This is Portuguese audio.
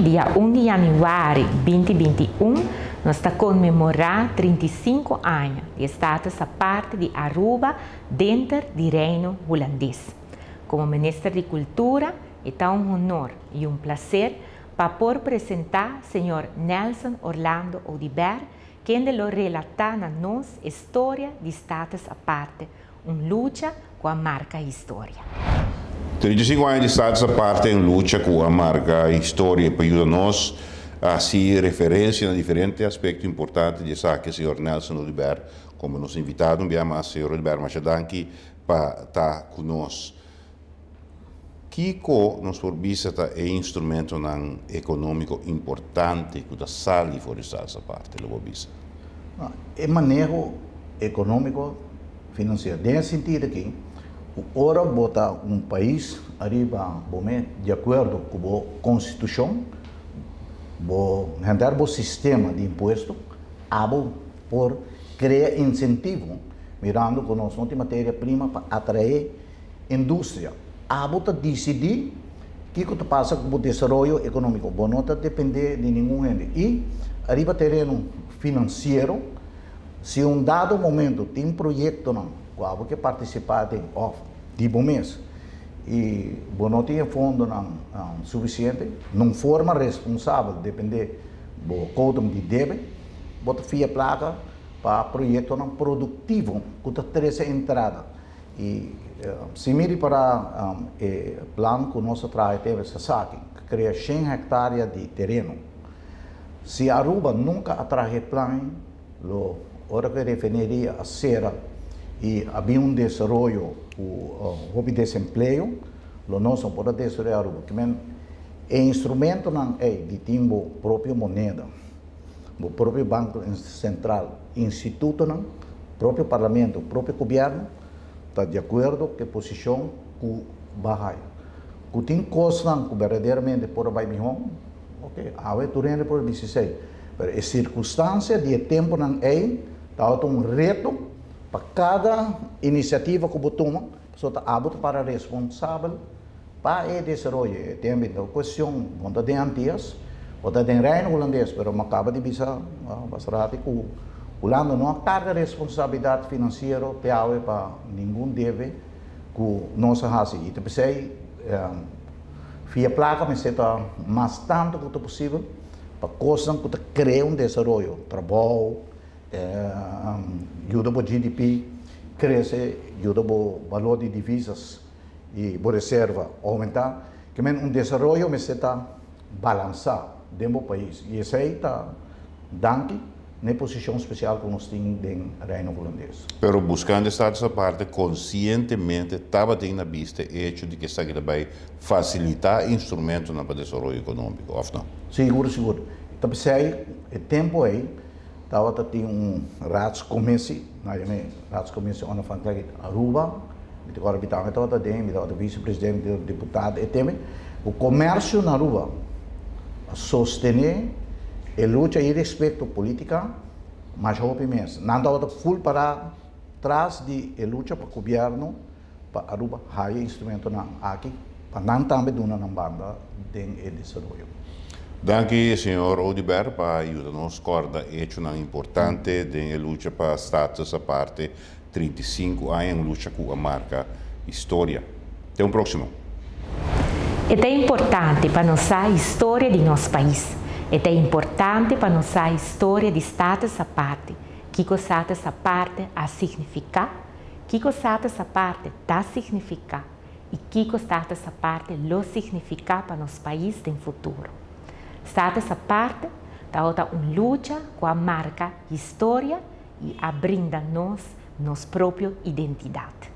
Hoje, dia 1 de januário de 2021, nós estamos comemorando 35 anos de status a parte de Aruba dentro do Reino Holandês. Como Ministro de Cultura, é um honor e um prazer para poder apresentar o Sr. Nelson Orlando Oudibert, quem lo relata a nós a história de status a parte, uma luta com a marca história. 35 anos de status a parte em luta com a marca história para ajudar-nos a se referência a diferentes aspectos importantes de essa que o Sr. Nelson Oudibert, como nos invitado, enviamos a Sr. Oudibert Machadanki para estar conosco. Kiko nos forbisata é instrumento econômico importante que sai fora dessa parte, lo bisa. É manejo econômico financeiro. Nesse sentido aqui, ora botar um país arriba, de acordo com a Constituição, o sistema de imposto, por criar incentivo, mirando com nós não tem matéria-prima para atrair indústria. Está decidir o que passa com o desenvolvimento econômico. Não está depender de nenhum ente. E, arriba terreno financeiro, se um dado momento tem um projeto que participar de bom mês e não tem fundo suficiente, não forma responsável, depender do código de débito, bota fia placa para projeto produtivo que está tendo entrada. E se mire para o plano que nós trazemos essa que cria 100 hectares de terreno. Se Aruba nunca atrai plano, hora que referiria a Serra e havia um desenvolvimento, o desemprego, nós não podemos desenvolver Aruba. O instrumento não é de ter a própria moeda, o próprio Banco Central, instituto, o próprio parlamento, o próprio governo, está de acordo com a posição que vai. Que tem coisas que verdadeiramente por vai melhor, ok, a turenda por 16. Mas a circunstância de tempo não é, está um reto para cada iniciativa que você toma, você está apto para responsável para o desenvolvimento. Tem a questão, quando tem antias, quando tem reino holandês, mas não acaba de visar, bastante que Holanda não carga responsabilidade financeira para nenhum deve que nós fazemos. E pensei, via placa, mas está mais tanto quanto possível para coisas que criam desenvolvimento, trabalho, ajuda para o GDP, cresce, ajuda para o valor de divisas e para reserva aumentar, que é um desenvolvimento mas está balançado dentro do país. E isso aí está dando na posição especial que nós temos no Reino Holandês. Pero buscando essa parte, conscientemente, estava tendo na vista o hecho de que isso vai facilitar instrumentos para o desenvolvimento econômico, ou não? Seguro. Então, pensei, o tempo aí, estava tendo Raadscommissie, Raadscommissie onde van Aruba, agora estava dentro, vice-presidente, deputado, e também o comércio na Aruba, sostener a luta e respeito política, mas obviamente, não dá full para trás de luta para o governo, para Aruba, há instrumento aqui, para não também dar uma banda de desenvolvimento. Danke, Sr. Oudibert, para ajudar-nos a corda hecho importante de luta para status a parte 35 anos, luta com a marca história. Até o próximo. É importante para nós a história de nosso país. É importante para nós a história de status a parte. Que status a parte a significar, que status a parte dá significar e que status a parte lo significar para nosso país no futuro. Status a parte está uma luta com a marca história e abrindo-nos nossa própria identidade.